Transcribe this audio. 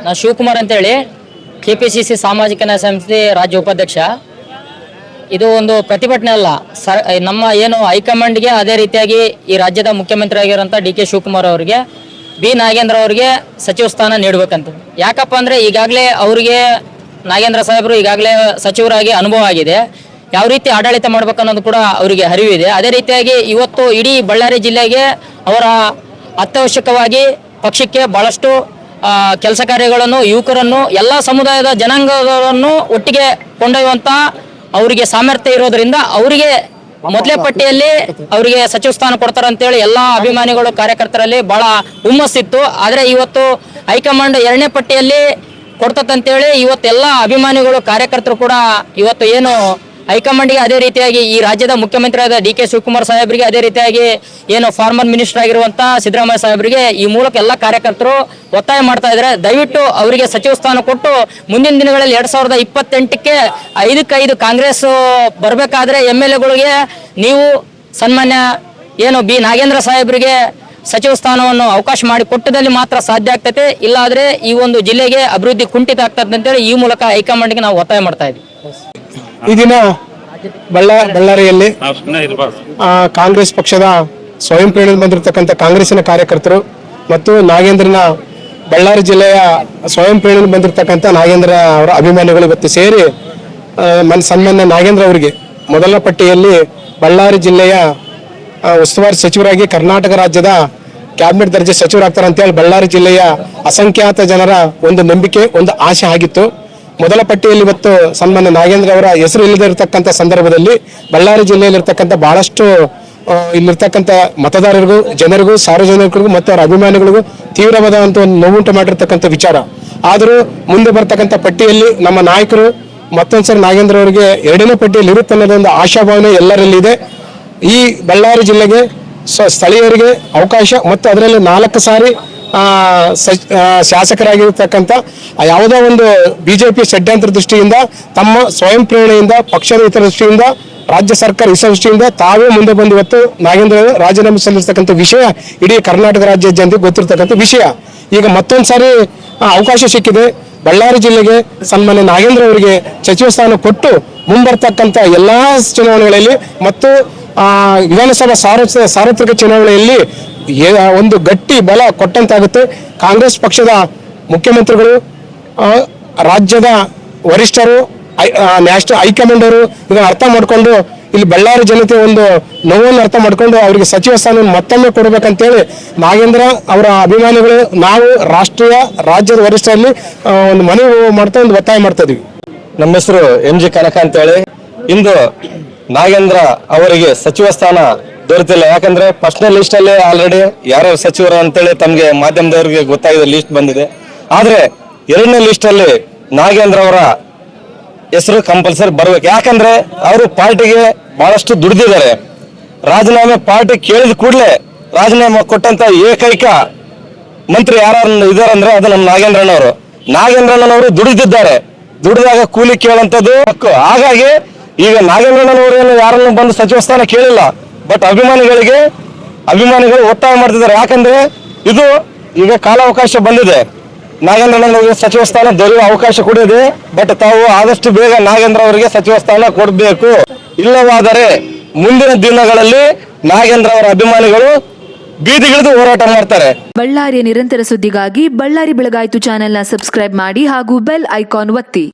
ನಾನು ಶಿವಕುಮಾರ್ ಅಂತೇಳಿ KPCC ಸಾಮಾಜಿಕ ನ್ಯಾಯ ಸಂಸ್ಥೆ ರಾಜ್ಯ ಉಪಾಧ್ಯಕ್ಷ. ಇದು ಒಂದು ಪ್ರತಿಭಟನೆ ಅಲ್ಲ, ನಮ್ಮ ಏನು ಹೈಕಮಾಂಡ್ಗೆ ಅದೇ ರೀತಿಯಾಗಿ ಈ ರಾಜ್ಯದ ಮುಖ್ಯಮಂತ್ರಿ ಆಗಿರೋಂಥ DK ಶಿವಕುಮಾರ್ ಅವರಿಗೆ ಬಿ ನಾಗೇಂದ್ರ ಅವರಿಗೆ ಸಚಿವ ಸ್ಥಾನ ನೀಡಬೇಕಂತ. ಯಾಕಪ್ಪ ಅಂದರೆ ಈಗಾಗಲೇ ಅವರಿಗೆ ನಾಗೇಂದ್ರ ಸಾಹೇಬರು ಈಗಾಗಲೇ ಸಚಿವರಾಗಿ ಅನುಭವ ಆಗಿದೆ. ಯಾವ ರೀತಿ ಆಡಳಿತ ಮಾಡ್ಬೇಕನ್ನೋದು ಕೂಡ ಅವರಿಗೆ ಅರಿವಿದೆ. ಅದೇ ರೀತಿಯಾಗಿ ಇವತ್ತು ಇಡೀ ಬಳ್ಳಾರಿ ಜಿಲ್ಲೆಗೆ ಅವರ ಅತ್ಯವಶ್ಯಕವಾಗಿ ಪಕ್ಷಕ್ಕೆ ಭಾಳಷ್ಟು ಕೆಲಸ ಕಾರ್ಯಗಳನ್ನು, ಯುವಕರನ್ನು, ಎಲ್ಲ ಸಮುದಾಯದ ಜನಾಂಗಗಳನ್ನು ಒಟ್ಟಿಗೆ ಕೊಂಡೊಯ್ಯುವಂಥ ಅವರಿಗೆ ಸಾಮರ್ಥ್ಯ ಇರೋದ್ರಿಂದ ಅವರಿಗೆ ಮೊದಲೇ ಪಟ್ಟಿಯಲ್ಲಿ ಅವರಿಗೆ ಸಚಿವ ಸ್ಥಾನ ಕೊಡ್ತಾರೆ ಅಂತೇಳಿ ಎಲ್ಲ ಅಭಿಮಾನಿಗಳು, ಕಾರ್ಯಕರ್ತರಲ್ಲಿ ಬಹಳ ಹುಮ್ಮಸ್ಸಿತ್ತು. ಆದರೆ ಇವತ್ತು ಹೈಕಮಾಂಡ್ 2ನೇ ಪಟ್ಟಿಯಲ್ಲಿ ಕೊಡ್ತಂತೇಳಿ ಇವತ್ತೆಲ್ಲ ಅಭಿಮಾನಿಗಳು, ಕಾರ್ಯಕರ್ತರು ಕೂಡ ಇವತ್ತು ಏನು ಹೈಕಮಾಂಡ್ಗೆ ಅದೇ ರೀತಿಯಾಗಿ ಈ ರಾಜ್ಯದ ಮುಖ್ಯಮಂತ್ರಿ ಆದ DK ಶಿವಕುಮಾರ್ ಸಾಹೇಬರಿಗೆ, ಅದೇ ರೀತಿಯಾಗಿ ಏನು ಫಾರ್ಮರ್ ಮಿನಿಸ್ಟರ್ ಆಗಿರುವಂಥ ಸಿದ್ದರಾಮಯ್ಯ ಸಾಹೇಬರಿಗೆ ಈ ಮೂಲಕ ಎಲ್ಲ ಕಾರ್ಯಕರ್ತರು ಒತ್ತಾಯ ಮಾಡ್ತಾ ಇದ್ದಾರೆ. ದಯವಿಟ್ಟು ಅವರಿಗೆ ಸಚಿವ ಸ್ಥಾನ ಕೊಟ್ಟು ಮುಂದಿನ ದಿನಗಳಲ್ಲಿ 2028ಕ್ಕೆ 5ಕ್ಕೆ 5 ಕಾಂಗ್ರೆಸ್ ಬರಬೇಕಾದ್ರೆ MLAಗಳಿಗೆ ನೀವು ಸನ್ಮಾನ್ಯ ಏನು ಬಿ ನಾಗೇಂದ್ರ ಸಾಹೇಬರಿಗೆ ಸಚಿವ ಸ್ಥಾನವನ್ನು ಅವಕಾಶ ಮಾಡಿ ಕೊಟ್ಟದಲ್ಲಿ ಮಾತ್ರ ಸಾಧ್ಯ ಆಗ್ತೈತೆ. ಇಲ್ಲಾದ್ರೆ ಈ ಒಂದು ಜಿಲ್ಲೆಗೆ ಅಭಿವೃದ್ಧಿ ಕುಂಠಿತ ಆಗ್ತದೆ ಅಂತೇಳಿ ಈ ಮೂಲಕ ಹೈಕಮಾಂಡ್ಗೆ ನಾವು ಒತ್ತಾಯ ಮಾಡ್ತಾ ಇದ್ದೀವಿ. ಈ ದಿನ ಬಳ್ಳಾರಿಯಲ್ಲಿ ಕಾಂಗ್ರೆಸ್ ಪಕ್ಷದ ಸ್ವಯಂ ಪ್ರೇರಣೆ ಬಂದಿರತಕ್ಕಂಥ ಕಾಂಗ್ರೆಸ್ಸಿನ ಕಾರ್ಯಕರ್ತರು ಮತ್ತು ನಾಗೇಂದ್ರನ ಬಳ್ಳಾರಿ ಜಿಲ್ಲೆಯ ಸ್ವಯಂ ಪ್ರೇರಣೆ ಬಂದಿರತಕ್ಕಂಥ ನಾಗೇಂದ್ರ ಅವರ ಅಭಿಮಾನಿಗಳು ಇವತ್ತು ಸೇರಿ ಸನ್ಮಾನ್ಯ ನಾಗೇಂದ್ರ ಅವರಿಗೆ ಮೊದಲ ಪಟ್ಟಿಯಲ್ಲಿ ಬಳ್ಳಾರಿ ಜಿಲ್ಲೆಯ ಉಸ್ತುವಾರಿ ಸಚಿವರಾಗಿ ಕರ್ನಾಟಕ ರಾಜ್ಯದ ಕ್ಯಾಬಿನೆಟ್ ದರ್ಜೆ ಸಚಿವರಾಗ್ತಾರೆ ಅಂತೇಳಿ ಬಳ್ಳಾರಿ ಜಿಲ್ಲೆಯ ಅಸಂಖ್ಯಾತ ಜನರ ಒಂದು ನಂಬಿಕೆ, ಒಂದು ಆಶೆ ಆಗಿತ್ತು. ಮೊದಲ ಪಟ್ಟಿಯಲ್ಲಿ ಇವತ್ತು ಸನ್ಮಾನ್ಯ ನಾಗೇಂದ್ರ ಅವರ ಹೆಸರು ಇಲ್ಲದಿರತಕ್ಕಂಥ ಸಂದರ್ಭದಲ್ಲಿ ಬಳ್ಳಾರಿ ಜಿಲ್ಲೆಯಲ್ಲಿರ್ತಕ್ಕಂಥ ಬಹಳಷ್ಟು ಇಲ್ಲಿರ್ತಕ್ಕಂಥ ಮತದಾರರಿಗೂ, ಜನರಿಗೂ, ಸಾರ್ವಜನಿಕರಿಗೂ ಮತ್ತು ಅವರ ಅಭಿಮಾನಿಗಳಿಗೂ ತೀವ್ರವಾದಂಥ ಒಂದು ನೋವುಂಟು ಮಾಡಿರ್ತಕ್ಕಂಥ ವಿಚಾರ. ಆದರೂ ಮುಂದೆ ಬರ್ತಕ್ಕಂಥ ಪಟ್ಟಿಯಲ್ಲಿ ನಮ್ಮ ನಾಯಕರು ಮತ್ತೊಂದ್ಸರಿ ನಾಗೇಂದ್ರ ಅವರಿಗೆ 2ನೇ ಪಟ್ಟಿಯಲ್ಲಿ ಇರುತ್ತೆ ಅನ್ನೋದೊಂದು ಆಶಾಭಾವನೆ ಎಲ್ಲರಲ್ಲಿ ಇದೆ. ಈ ಬಳ್ಳಾರಿ ಜಿಲ್ಲೆಗೆ ಸ್ಥಳೀಯರಿಗೆ ಅವಕಾಶ ಮತ್ತು ಅದರಲ್ಲಿ 4 ಸಾರಿ ಶಾಸಕರಾಗಿರ್ತಕ್ಕಂಥ ಯಾವುದೋ ಒಂದು BJP ಷಡ್ಯಂತ್ರ ದೃಷ್ಟಿಯಿಂದ, ತಮ್ಮ ಸ್ವಯಂ ಪ್ರೇರಣೆಯಿಂದ, ಪಕ್ಷದ ಇತರ ದೃಷ್ಟಿಯಿಂದ, ರಾಜ್ಯ ಸರ್ಕಾರ ದೃಷ್ಟಿಯಿಂದ ತಾವೇ ಮುಂದೆ ಬಂದು ಇವತ್ತು ನಾಗೇಂದ್ರ ರಾಜೀನಾಮೆ ಸಲ್ಲಿಸ್ತಕ್ಕಂಥ ವಿಷಯ ಇಡೀ ಕರ್ನಾಟಕ ರಾಜ್ಯ ಜನತೆಗೆ ಗೊತ್ತಿರ್ತಕ್ಕಂಥ ವಿಷಯ. ಈಗ ಮತ್ತೊಂದು ಸಾರಿ ಅವಕಾಶ ಸಿಕ್ಕಿದೆ. ಬಳ್ಳಾರಿ ಜಿಲ್ಲೆಗೆ ಸನ್ಮಾನ್ಯ ನಾಗೇಂದ್ರ ಅವರಿಗೆ ಸಚಿವ ಸ್ಥಾನ ಕೊಟ್ಟು ಮುಂಬರ್ತಕ್ಕಂಥ ಎಲ್ಲ ಚುನಾವಣೆಗಳಲ್ಲಿ ಮತ್ತು ವಿಧಾನಸಭಾ ಸಾರ್ವತ್ರಿಕ ಚುನಾವಣೆಯಲ್ಲಿ ಒಂದು ಗಟ್ಟಿ ಬಲ ಕೊಟ್ಟಂತಾಗುತ್ತೆ. ಕಾಂಗ್ರೆಸ್ ಪಕ್ಷದ ಮುಖ್ಯಮಂತ್ರಿಗಳು, ರಾಜ್ಯದ ವರಿಷ್ಠರು, ನ್ಯಾಷನಲ್ ಹೈಕಮಾಂಡ್ ಅವರು ಇದನ್ನು ಅರ್ಥ ಮಾಡಿಕೊಂಡು ಇಲ್ಲಿ ಬಳ್ಳಾರಿ ಜನತೆ ಒಂದು ನೋವನ್ನು ಅರ್ಥ ಮಾಡಿಕೊಂಡು ಅವರಿಗೆ ಸಚಿವ ಸ್ಥಾನವನ್ನು ಮತ್ತೊಮ್ಮೆ ಕೊಡಬೇಕಂತೇಳಿ ನಾಗೇಂದ್ರ ಅವರ ಅಭಿಮಾನಿಗಳು, ನಾವು ರಾಜ್ಯದ ವರಿಷ್ಠರಲ್ಲಿ ಒಂದು ಮನವಿ ಮಾಡ್ತಾ ಒಂದು ಒತ್ತಾಯ ಮಾಡ್ತಾ ಇದೀವಿ. ನಮ್ಮ ಹೆಸರು MG ಕನಕ ಅಂತೇಳಿ. ಇಂದು ನಾಗೇಂದ್ರ ಅವರಿಗೆ ಸಚಿವ ಸ್ಥಾನ ದೊರೆತಿಲ್ಲ. ಯಾಕಂದ್ರೆ ಫಸ್ಟ್ನೇ ಲಿಸ್ಟ್ ಅಲ್ಲಿ ಆಲ್ರೆಡಿ ಯಾರು ಸಚಿವರು ಅಂತೇಳಿ ತಮ್ಗೆ ಮಾಧ್ಯಮದವರಿಗೆ ಗೊತ್ತಾಗಿದೆ, ಲಿಸ್ಟ್ ಬಂದಿದೆ. ಆದ್ರೆ 2ನೇ ಲಿಸ್ಟ್ ಅಲ್ಲಿ ನಾಗೇಂದ್ರ ಅವರ ಹೆಸರು ಕಂಪಲ್ಸರಿ ಬರ್ಬೇಕು. ಯಾಕಂದ್ರೆ ಅವರು ಪಾರ್ಟಿಗೆ ಬಹಳಷ್ಟು ದುಡಿದಿದ್ದಾರೆ. ರಾಜೀನಾಮೆ ಪಾರ್ಟಿ ಕೇಳಿದ ಕೂಡಲೇ ರಾಜೀನಾಮೆ ಕೊಟ್ಟಂತ ಏಕೈಕ ಮಂತ್ರಿ ಯಾರು ಇದಾರೆ ಅಂದ್ರೆ ಅದು ನಮ್ಮ ನಾಗೇಂದ್ರಣ್ಣನವರು ದುಡಿದಿದ್ದಾರೆ. ದುಡಿದಾಗ ಕೂಲಿ ಕೇಳಂತದ್ದು ಹಕ್ಕು. ಹಾಗಾಗಿ ಈಗ ನಾಗೇಂದ್ರಣ್ಣನವರು ಏನು ಯಾರನ್ನು ಬಂದು ಸಚಿವ ಸ್ಥಾನ ಕೇಳಿಲ್ಲ, ಬಟ್ ಅಭಿಮಾನಿಗಳು ಒತ್ತಾಯ ಮಾಡ್ತಿದ್ದಾರೆ. ಯಾಕಂದ್ರೆ ಇದು ಈಗ ಕಾಲಾವಕಾಶ ಬಂದಿದೆ, ನಾಗೇಂದ್ರಣ್ಣನವರಿಗೆ ಸಚಿವ ಸ್ಥಾನ ದೊರೆಯುವ ಅವಕಾಶ ಕೂಡ ಇದೆ. ಬಟ್ ತಾವು ಆದಷ್ಟು ಬೇಗ ನಾಗೇಂದ್ರ ಅವರಿಗೆ ಸಚಿವ ಸ್ಥಾನ ಕೊಡಬೇಕು. ಇಲ್ಲವಾದರೆ ಮುಂದಿನ ದಿನಗಳಲ್ಲಿ ನಾಗೇಂದ್ರ ಅವರ ಅಭಿಮಾನಿಗಳು ಬೀದಿಗಿಳಿದು ಹೋರಾಟ ಮಾಡ್ತಾರೆ. ಬಳ್ಳಾರಿಯ ನಿರಂತರ ಸುದ್ದಿಗಾಗಿ ಬಳ್ಳಾರಿ ಬೆಳಗಾಯಿತು ಚಾನೆಲ್ನ ಸಬ್ಸ್ಕ್ರೈಬ್ ಮಾಡಿ ಹಾಗೂ ಬೆಲ್ ಐಕಾನ್ ಒತ್ತಿ.